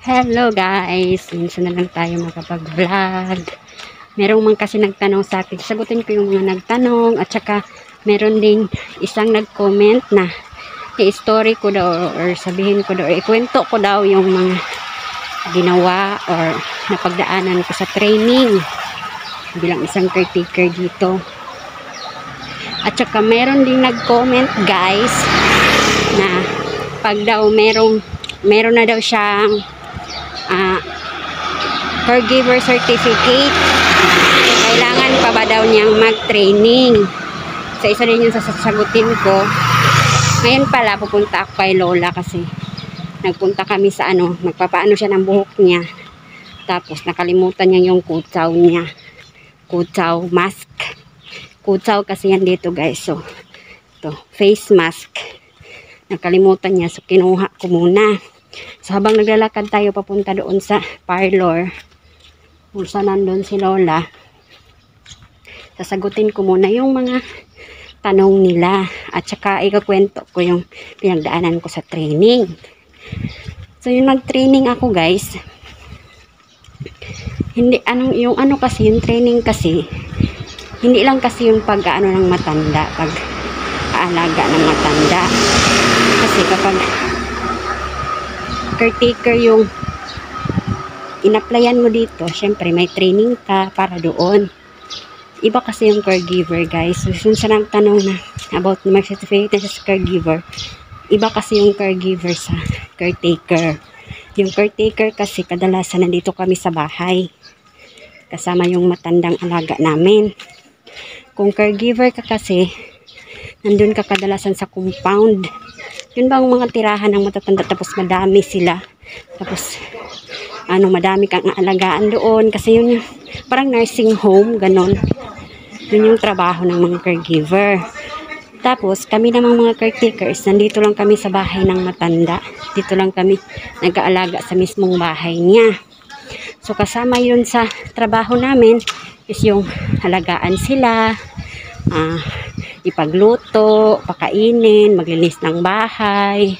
Hello guys! Minsan na lang tayo makapag-vlog. Merong man kasi nagtanong sa akin. Sagutin ko yung mga nagtanong. At saka meron din isang nag-comment na i-story ko daw or sabihin ko daw, ikwento ko daw yung mga ginawa or napagdaanan ko sa training bilang isang caretaker dito. At saka meron din nag-comment guys na pag daw meron na daw siyang caregiver certificate, kailangan pa ba daw niyang mag-training. So isa rin yung sasagutin ko. Ngayon pala pupunta ako kay Lola kasi nagpunta kami sa nagpapaano siya ng buhok niya, tapos nakalimutan niya yung kutsaw niya, kutsaw mask, kutsaw kasi yan dito guys. So ito, face mask, nakalimutan niya, so kinuha ko muna. So habang naglalakad tayo papunta doon sa parlor kung saan nandun si Lola, sasagutin ko muna yung mga tanong nila at saka ikakwento ko yung pinagdaanan ko sa training. So yung nag-training ako guys, hindi yung kasi yung training kasi hindi lang kasi yung pag-aano ng matanda, pag-aalaga ng matanda. Kasi kapag caretaker yung in-applyan mo dito, syempre may training ka para doon. Iba kasi yung caregiver guys. So yung sa nagtanong na about mag-certificate na sa caregiver, iba kasi yung caregiver sa caretaker. Yung caretaker kasi kadalasan nandito kami sa bahay kasama yung matandang alaga namin. Kung caregiver ka kasi, nandun ka kadalasan sa compound. Yun bang mga tirahan ng matatanda, tapos madami sila. Tapos, madami kang alagaan doon. Kasi yun yung, parang nursing home, ganon. Yun yung trabaho ng mga caregiver. Tapos, kami namang mga caretakers, nandito lang kami sa bahay ng matanda. Dito lang kami nag-aalaga sa mismong bahay niya. So, kasama yun sa trabaho namin is yung alagaan sila, ipagluto, pakainin, maglinis ng bahay.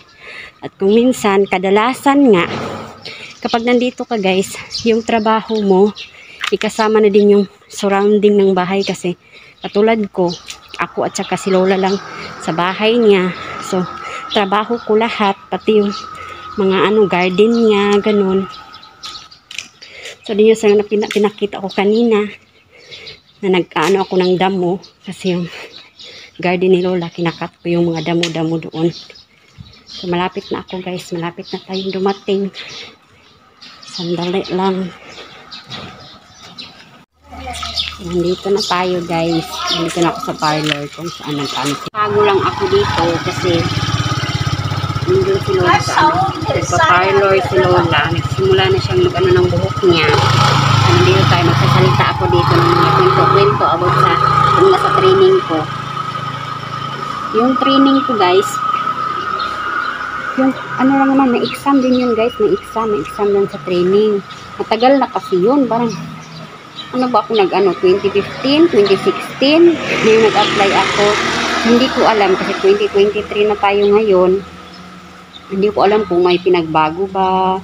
At kung minsan, kadalasan nga, kapag nandito ka guys, yung trabaho mo, ikasama na din yung surrounding ng bahay kasi katulad ko, ako at saka si Lola lang sa bahay niya. So, trabaho ko lahat, pati yung mga garden niya, ganun. So, din yung sa pinakita ko kanina, na nag-ano ako ng damo kasi yung garden ni Lola, kinakat ko yung mga damo-damo doon. So malapit na ako guys, malapit na tayong dumating. Sandali lang. Nandito na tayo guys, nandito na ako sa parlor kung saan nag-ano. Bago lang ako dito kasi nandun si Lola sa nagpa-parlor si Lola, nagsimula na siyang mag-ano ng buhok niya. Nandito tayo, magsasalita ako dito ng mga kwento-kwento about sa nasa training ko. Yung training ko guys, yung lang naman, may exam din yun guys, may exam din sa training. Matagal na kasi yun, parang ba ako 2015, 2016 yung nag-apply ako. Hindi ko alam kasi 2023 na tayo ngayon, hindi ko alam kung may pinagbago ba.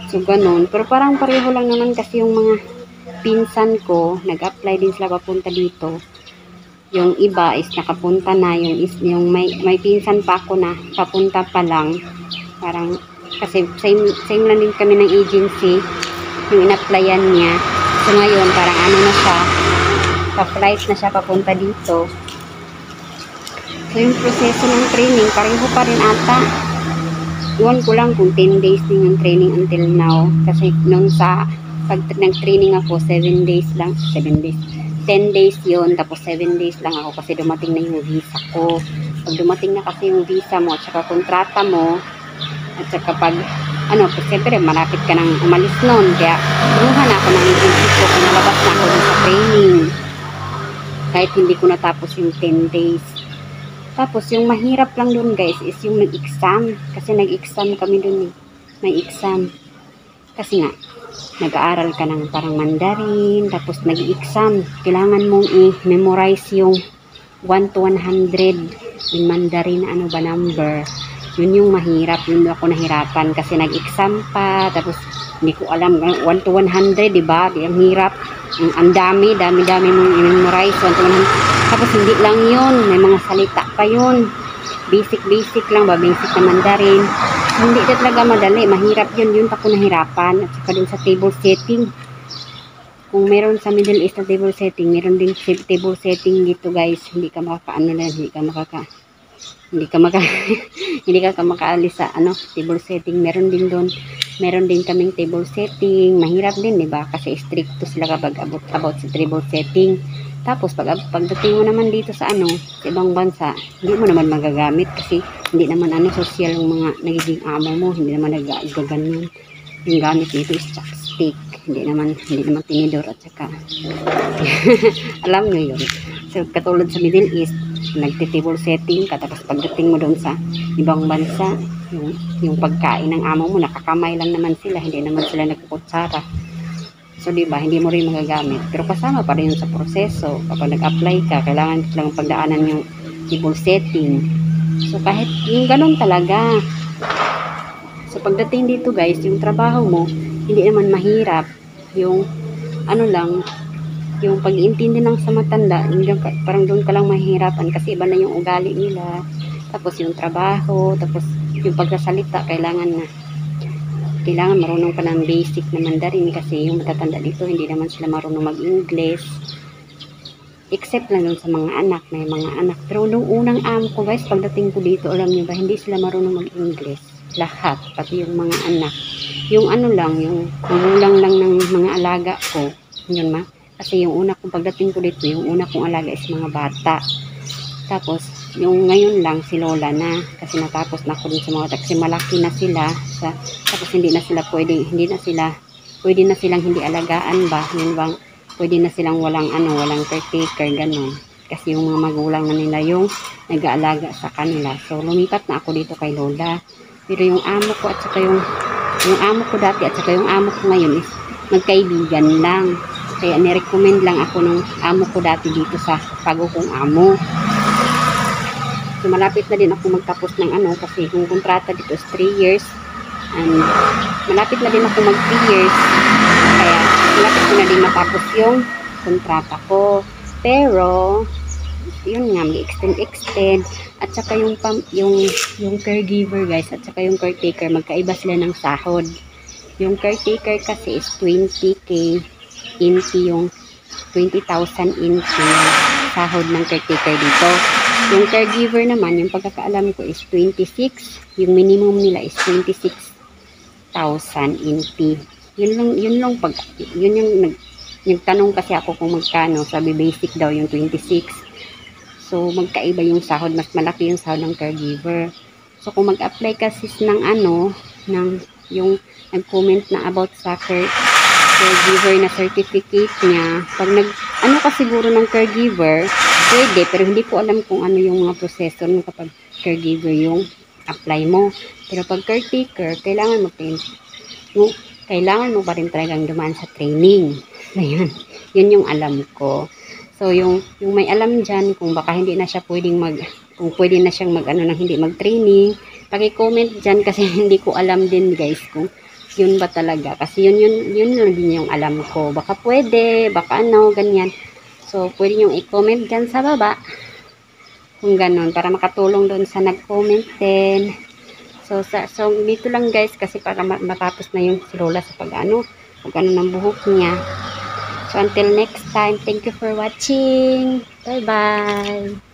So, ganun. Pero parang pareho lang naman kasi yung mga pinsan ko, nag-apply din sila papunta dito. Yung iba is nakapunta na, yung may pinsan pa ako na papunta pa lang. Parang, kasi same lang din kami ng agency, yung in-applyan niya. So, ngayon, parang na siya, pa-flight na siya papunta dito. So, yung proseso ng training, pareho pa rin ata. Iwan ko lang kung 10 days din yung training until now. Kasi nung pag nag-training ako, 7 days lang. 7 days. 10 days yun. Tapos 7 days lang ako kasi dumating na yung visa ko. Pag dumating na kasi yung visa mo at saka kontrata mo, at saka pag, siyempre malapit ka nang umalis nun. Kaya, buruhan na ako ng agency ko kung nalabas na ako dun sa training. Kahit hindi ko natapos yung 10 days. Tapos, yung mahirap lang dun guys is yung nag-exam. Kasi nag-exam kami dun eh. May exam. Kasi nga, nag-aaral ka ng parang Mandarin. Tapos, nag-exam. Kailangan mong i-memorize yung 1 to 100 in Mandarin number. Yun yung mahirap. Yun ako nahirapan. Kasi nag-exam pa. Tapos, Hindi ko alam, 1 to 100, diba? Di ang hirap. Ang dami mong i-memorize, 1 to 100. Tapos hindi lang yun, may mga salita pa yun. Basic lang ba? Basic na Mandarin. Hindi na talaga madali, mahirap yun pa ko nahirapan. At saka dun sa table setting. Kung meron sa Middle East na table setting, meron din table setting dito guys. Hindi ka makakaano lang, hindi ka makaalis sa table setting. Meron din doon. Meron din kaming table setting. Mahirap din, di ba? Kasi stricto sila kapag about sa table setting. Tapos pagdating mo naman dito sa sa ibang bansa, hindi mo naman magagamit kasi hindi naman social yung mga nagiging amo mo, hindi naman nagaganyan. Yung gamit dito is chopstick. Hindi naman tinidor at saka alam nyo yun. So katulad sa Middle East, nagtitable setting ka, tapos pagdating mo doon sa ibang bansa, yung pagkain ng amo mo, nakakamay lang naman sila, hindi naman sila nagkukutsara. So diba, hindi mo rin magagamit, pero kasama pa rin yun sa proseso. Kapag nag-apply ka, kailangan lang pagdaanan yung table setting. So kahit yung ganun talaga. So pagdating dito guys, yung trabaho mo hindi naman mahirap. Yung lang, yung pag-iintindi lang sa matanda, parang doon ka lang mahihirapan kasi iba na yung ugali nila. Tapos yung trabaho, tapos yung pagsasalita, kailangan marunong ka ng basic na Mandarin kasi yung matatanda dito hindi naman sila marunong mag-English. Except lang sa mga anak, may mga anak. Pero nung unang amo ko guys, pagdating ko dito, alam niyo ba, hindi sila marunong mag-English. Lahat, pati yung mga anak. Yung yung magulang lang ng mga alaga ko. Yun kasi yung una kong pagdating ko dito, yung una kong alaga is mga bata. Tapos, yung ngayon lang si Lola na. Kasi natapos na ako dun sa mga kasi malaki na sila. Tapos pwede na silang hindi alagaan ba. Yun bang, pwede na silang walang caretaker, ganun. Kasi yung mga magulang na nila yung nag-aalaga sa kanila. So, lumipat na ako dito kay Lola. Pero yung amo ko at saka yung amo ko dati at saka yung amo ko ngayon is magkaibigan lang. Kaya nirecommend lang ako ng amo ko dati dito sa bago kong amo. So malapit na din ako magtapos ng kasi yung kontrata dito is 3 years. And malapit na din ako mag 3 years. Kaya malapit ko na din matapos yung kontrata ko. Pero yun nga, mag-extend. At saka yung caregiver guys, at saka yung caretaker, magkaiba sila ng sahod. Yung caretaker kasi is 20k, yung 20,000 in sahod ng caretaker dito. Yung caregiver naman, yung pagkakaalam ko is 26, yung minimum nila is 26,000 in yun yung nagtanong kasi ako kung magkano, sabi basic daw yung 26. So, magkaiba yung sahod. Mas malaki yung sahod ng caregiver. So, kung mag-apply kasi ng yung nag-comment na about sa caregiver na certificate niya, pag siguro ng caregiver, pwede, pero hindi ko alam kung ano yung mga proseso nung kapag caregiver yung apply mo. Pero pag caretaker, kailangan mo pa rin talagang dumaan sa training. Ayun. Yun yung alam ko. So, yung may alam dyan, kung baka hindi na siya kung pwede na siyang hindi mag-training, paki-comment dyan kasi hindi ko alam din guys kung yun ba talaga. Kasi yun lang din yung alam ko. Baka pwede, baka ganyan. So, pwede yung i-comment dyan sa baba. Kung ganun, para makatulong doon sa nag-comment din. So, dito lang guys, kasi para matapos na yung si Lola sa pag ng buhok niya. So, until next time, thank you for watching. Bye-bye.